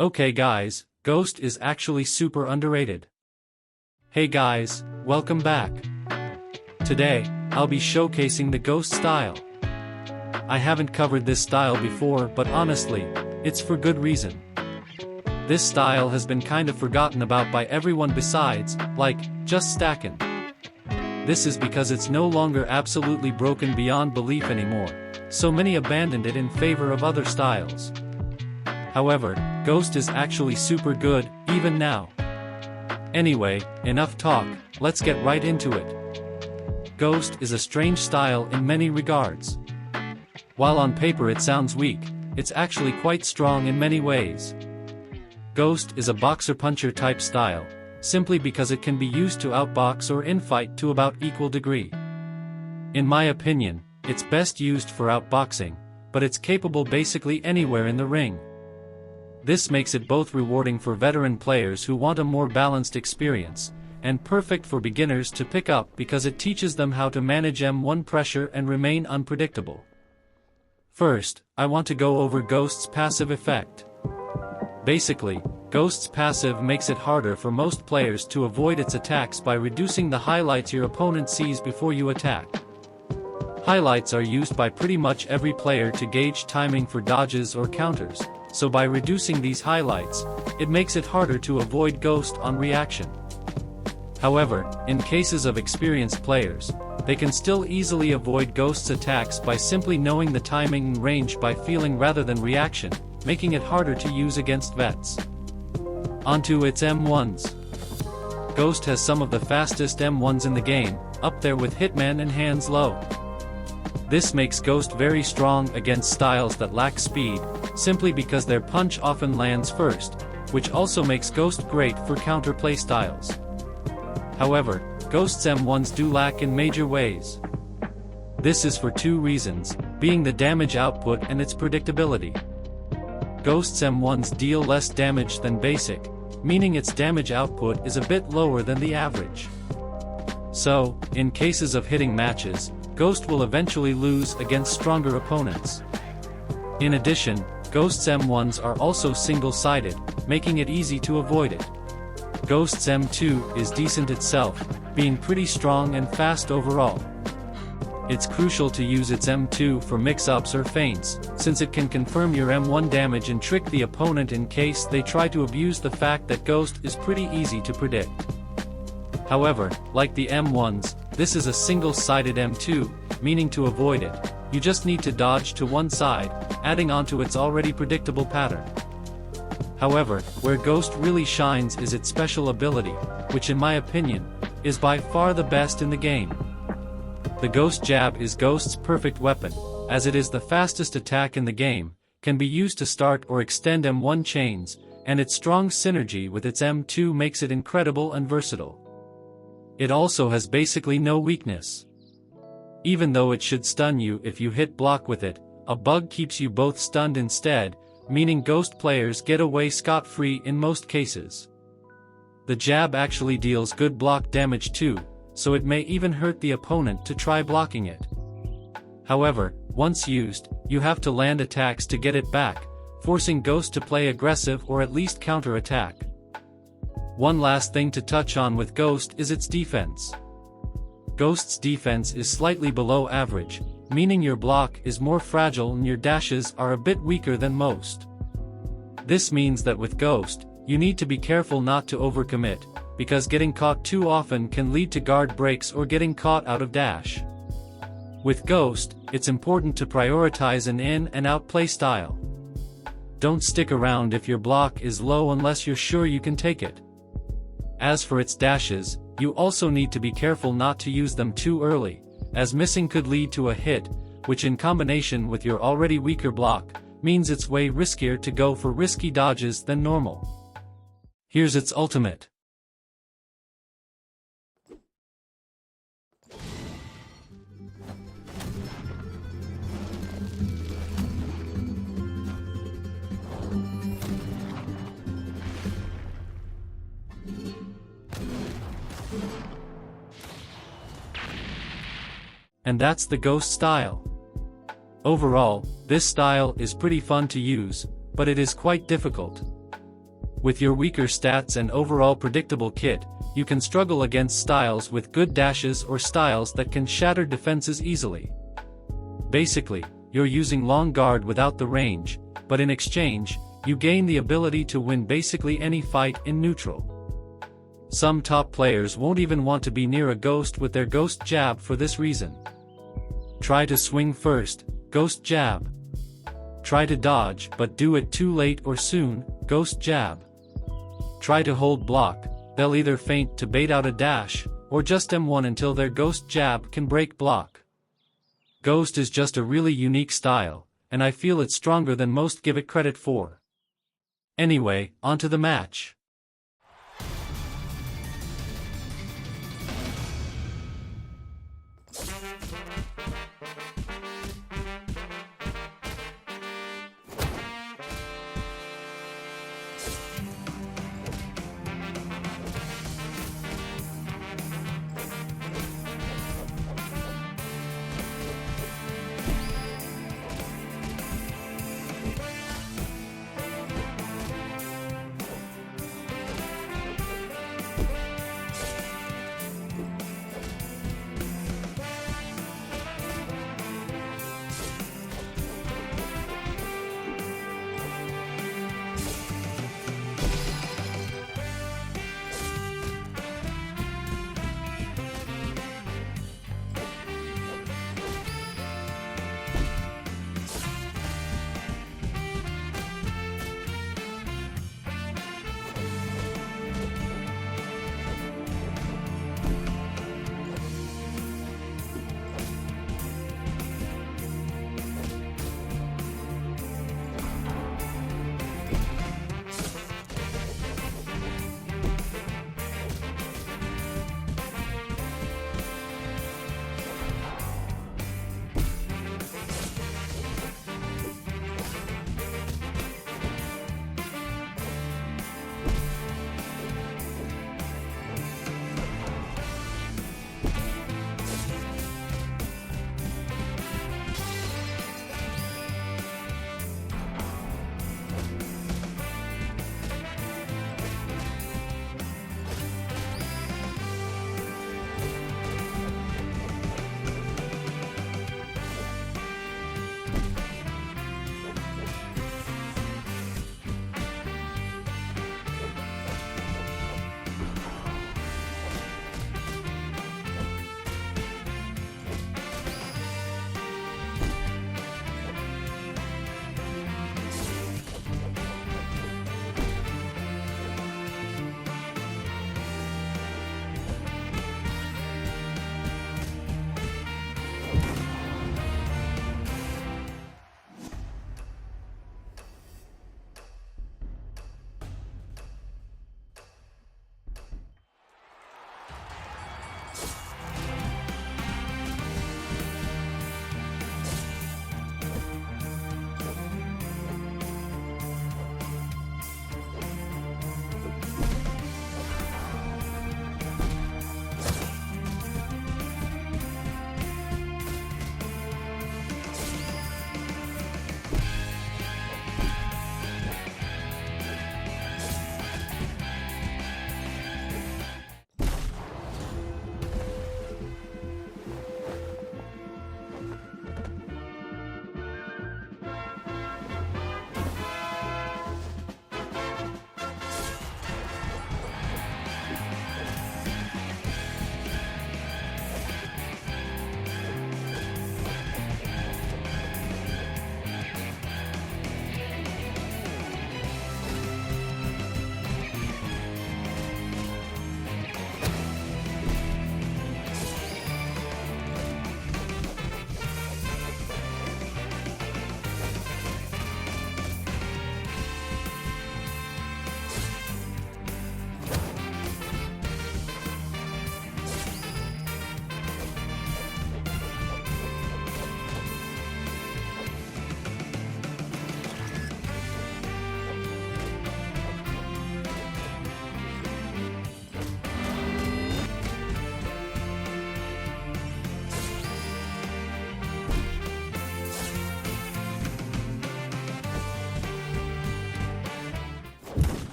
Okay guys, Ghost is actually super underrated. Hey guys, welcome back. Today, I'll be showcasing the Ghost style. I haven't covered this style before, but honestly, it's for good reason. This style has been kind of forgotten about by everyone besides, just Stackin. This is because it's no longer absolutely broken beyond belief anymore, so many abandoned it in favor of other styles. However, Ghost is actually super good, even now. Anyway, enough talk, let's get right into it. Ghost is a strange style in many regards. While on paper it sounds weak, it's actually quite strong in many ways. Ghost is a boxer-puncher type style, simply because it can be used to outbox or infight to about equal degree. In my opinion, it's best used for outboxing, but it's capable basically anywhere in the ring. This makes it both rewarding for veteran players who want a more balanced experience, and perfect for beginners to pick up because it teaches them how to manage M1 pressure and remain unpredictable. First, I want to go over Ghost's passive effect. Basically, Ghost's passive makes it harder for most players to avoid its attacks by reducing the highlights your opponent sees before you attack. Highlights are used by pretty much every player to gauge timing for dodges or counters, so by reducing these highlights, it makes it harder to avoid Ghost on reaction. However, in cases of experienced players, they can still easily avoid Ghost's attacks by simply knowing the timing and range by feeling rather than reaction, making it harder to use against vets. Onto its M1s. Ghost has some of the fastest M1s in the game, up there with Hitman and Hands Low. This makes Ghost very strong against styles that lack speed, simply because their punch often lands first, which also makes Ghost great for counterplay styles. However, Ghost's M1s do lack in major ways. This is for two reasons, being the damage output and its predictability. Ghost's M1s deal less damage than basic, meaning its damage output is a bit lower than the average. So, in cases of hitting matches, Ghost will eventually lose against stronger opponents. In addition, Ghost's M1s are also single-sided, making it easy to avoid it. Ghost's M2 is decent itself, being pretty strong and fast overall. It's crucial to use its M2 for mix-ups or feints, since it can confirm your M1 damage and trick the opponent in case they try to abuse the fact that Ghost is pretty easy to predict. However, like the M1s, this is a single-sided M2, meaning to avoid it, you just need to dodge to one side, adding onto its already predictable pattern. However, where Ghost really shines is its special ability, which in my opinion, is by far the best in the game. The Ghost Jab is Ghost's perfect weapon, as it is the fastest attack in the game, can be used to start or extend M1 chains, and its strong synergy with its M2 makes it incredible and versatile. It also has basically no weakness. Even though it should stun you if you hit block with it, a bug keeps you both stunned instead, meaning Ghost players get away scot-free in most cases. The jab actually deals good block damage too, so it may even hurt the opponent to try blocking it. However, once used, you have to land attacks to get it back, forcing Ghost to play aggressive or at least counter-attack. One last thing to touch on with Ghost is its defense. Ghost's defense is slightly below average, meaning your block is more fragile and your dashes are a bit weaker than most. This means that with Ghost, you need to be careful not to overcommit, because getting caught too often can lead to guard breaks or getting caught out of dash. With Ghost, it's important to prioritize an in and out play style. Don't stick around if your block is low unless you're sure you can take it. As for its dashes, you also need to be careful not to use them too early, as missing could lead to a hit, which in combination with your already weaker block, means it's way riskier to go for risky dodges than normal. Here's its ultimate. And that's the Ghost style. Overall, this style is pretty fun to use, but it is quite difficult. With your weaker stats and overall predictable kit, you can struggle against styles with good dashes or styles that can shatter defenses easily. Basically, you're using long guard without the range, but in exchange, you gain the ability to win basically any fight in neutral. Some top players won't even want to be near a ghost with their ghost jab for this reason. Try to swing first, ghost jab. Try to dodge but do it too late or soon, ghost jab. Try to hold block, they'll either feint to bait out a dash, or just M1 until their ghost jab can break block. Ghost is just a really unique style, and I feel it's stronger than most give it credit for. Anyway, onto the match.